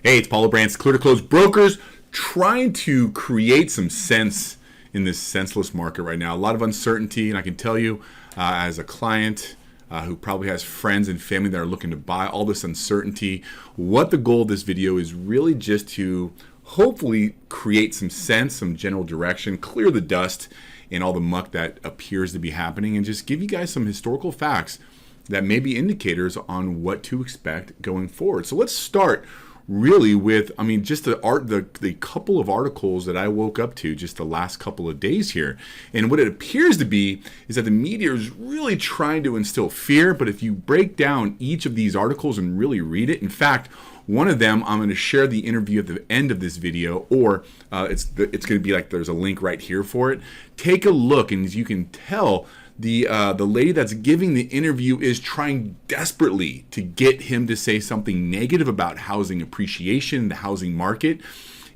Hey, it's Paulo Brandt's Clear to Close Brokers, trying to create some sense in this senseless market right now. A lot of uncertainty, and I can tell you, as a client who probably has friends and family that are looking to buy, all this uncertainty, what the goal of this video is really just to hopefully create some sense, some general direction, clear the dust and all the muck that appears to be happening, and just give you guys some historical facts that may be indicators on what to expect going forward. So let's start really with, just the couple of articles that I woke up to just the last couple of days here. And what it appears to be is that the media is really trying to instill fear, but if you break down each of these articles and really read it, in fact, one of them, I'm going to share the interview at the end of this video, or it's going to be like there's a link right here for it. Take a look, and as you can tell, the lady that's giving the interview is trying desperately to get him to say something negative about housing appreciation, the housing market,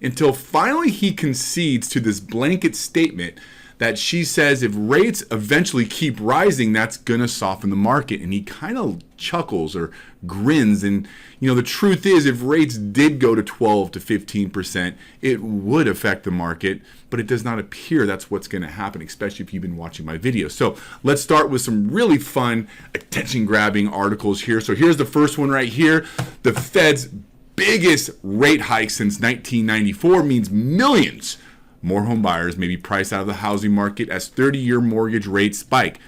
until finally he concedes to this blanket statement that she says if rates eventually keep rising, that's going to soften the market. And he kind of chuckles or grins. And, the truth is, if rates did go to 12 to 15%, it would affect the market, but it does not appear that's what's going to happen, especially if you've been watching my videos. So let's start with some really fun, attention-grabbing articles here. So here's the first one right here. The Fed's biggest rate hike since 1994 means millions more home buyers may be priced out of the housing market as 30-year mortgage rates spike.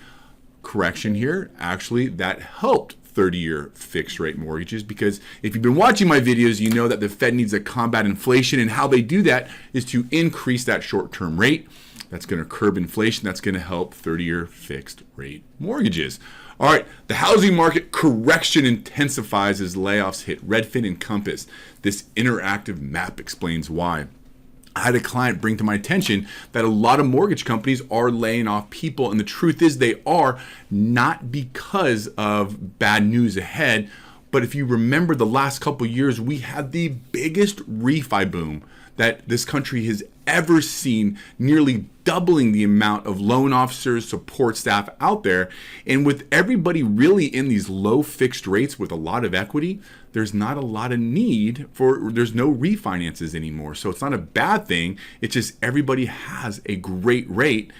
Correction here, actually, that helped 30-year fixed rate mortgages, because if you've been watching my videos, you know that the Fed needs to combat inflation, and how they do that is to increase that short-term rate. That's going to curb inflation. That's going to help 30-year fixed rate mortgages. All right, the housing market correction intensifies as layoffs hit Redfin and Compass. This interactive map explains why. I had a client bring to my attention that a lot of mortgage companies are laying off people, and the truth is they are not because of bad news ahead, but if you remember the last couple years, we had the biggest refi boom that this country has ever seen, nearly doubling the amount of loan officers, support staff out there. And with everybody really in these low fixed rates with a lot of equity, there's not a lot of need there's no refinances anymore. So it's not a bad thing. It's just everybody has a great rate,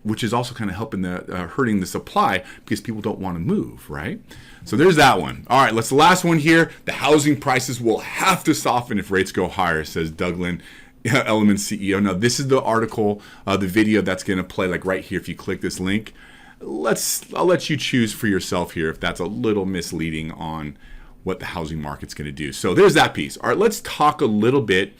which is also kind of helping hurting the supply because people don't want to move, right? So there's that one. All right, let's the last one here. The housing prices will have to soften if rates go higher, says Douglas, Element CEO. Now, this is the article, the video that's going to play like right here. If you click this link, I'll let you choose for yourself here if that's a little misleading on what the housing market's going to do. So there's that piece. All right, let's talk a little bit.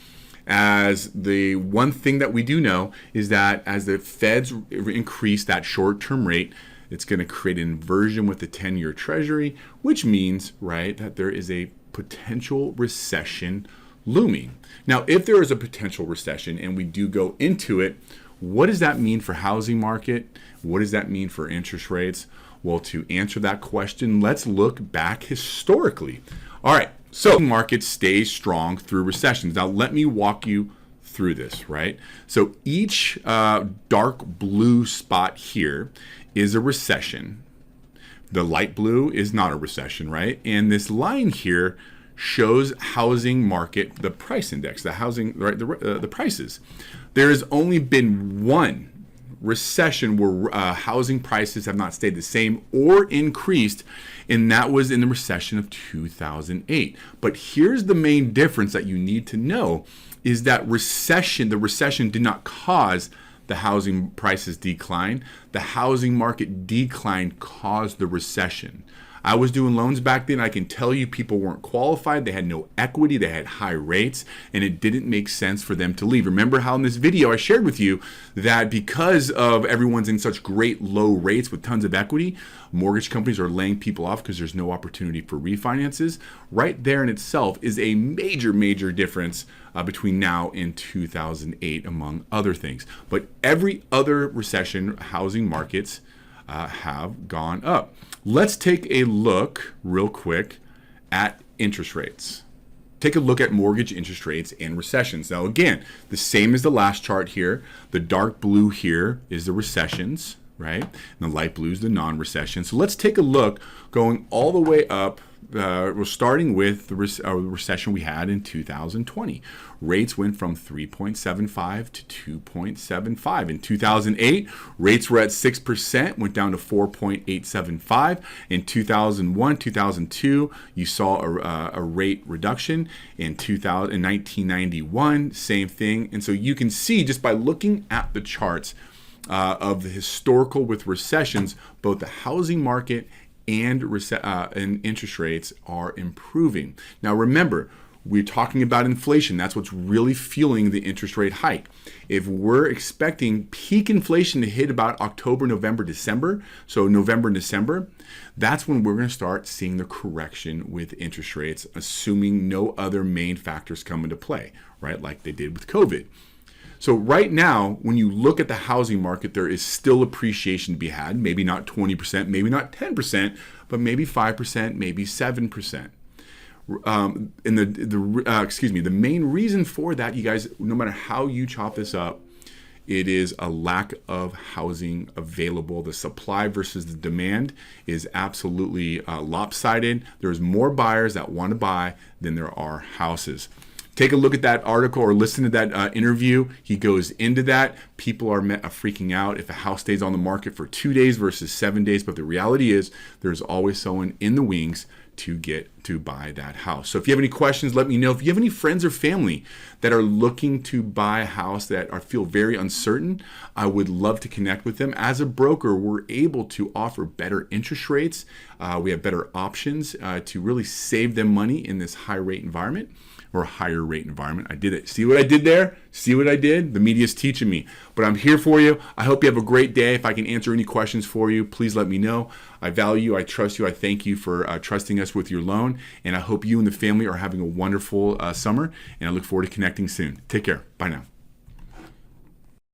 As the one thing that we do know is that as the Feds increase that short-term rate, it's going to create an inversion with the 10-year Treasury, which means, right, that there is a potential recession looming. Now, if there is a potential recession and we do go into it, what does that mean for housing market? What does that mean for interest rates? Well, to answer that question, let's look back historically. All right. So the market stays strong through recessions. Now, let me walk you through this, right? So each dark blue spot here is a recession. The light blue is not a recession, right? And this line here shows housing market, the price index, the housing, right? The prices. There has only been one recession where housing prices have not stayed the same or increased, and that was in the recession of 2008. But here's the main difference that you need to know is that the recession did not cause the housing prices decline. The housing market decline caused the recession. I was doing loans back then. I can tell you people weren't qualified. They had no equity. They had high rates, and it didn't make sense for them to leave. Remember how in this video I shared with you that because of everyone's in such great low rates with tons of equity, mortgage companies are laying people off because there's no opportunity for refinances. Right there in itself is a major, major difference between now and 2008, among other things. But every other recession, housing markets have gone up. Let's take a look real quick at interest rates. Take a look at mortgage interest rates and recessions. Now, again, the same as the last chart here. The dark blue here is the recessions, right? And the light blue is the non-recession. So let's take a look going all the way up we're starting with the recession we had in 2020. Rates went from 3.75 to 2.75. In 2008, rates were at 6%, went down to 4.875. In 2001, 2002, you saw a rate reduction. In 1991, same thing. And so you can see just by looking at the charts of the historical with recessions, both the housing market and interest rates are improving. Now remember, we're talking about inflation. That's what's really fueling the interest rate hike. If we're expecting peak inflation to hit about October, November, December, so November and December, that's when we're going to start seeing the correction with interest rates, assuming no other main factors come into play, right? Like they did with COVID. So right now, when you look at the housing market, there is still appreciation to be had. Maybe not 20%, maybe not 10%, but maybe 5%, maybe 7%. And the main reason for that, you guys, no matter how you chop this up, it is a lack of housing available. The supply versus the demand is absolutely lopsided. There's more buyers that want to buy than there are houses. Take a look at that article or listen to that interview. He goes into that. People are freaking out if a house stays on the market for 2 days versus 7 days. But the reality is there's always someone in the wings to get to buy that house. So if you have any questions, let me know. If you have any friends or family that are looking to buy a house that feel very uncertain, I would love to connect with them. As a broker, we're able to offer better interest rates. We have better options to really save them money in this high rate environment. Or higher rate environment. I did it. See what I did there? See what I did? The media's teaching me. But I'm here for you. I hope you have a great day. If I can answer any questions for you, please let me know. I value you. I trust you. I thank you for trusting us with your loan. And I hope you and the family are having a wonderful summer. And I look forward to connecting soon. Take care. Bye now.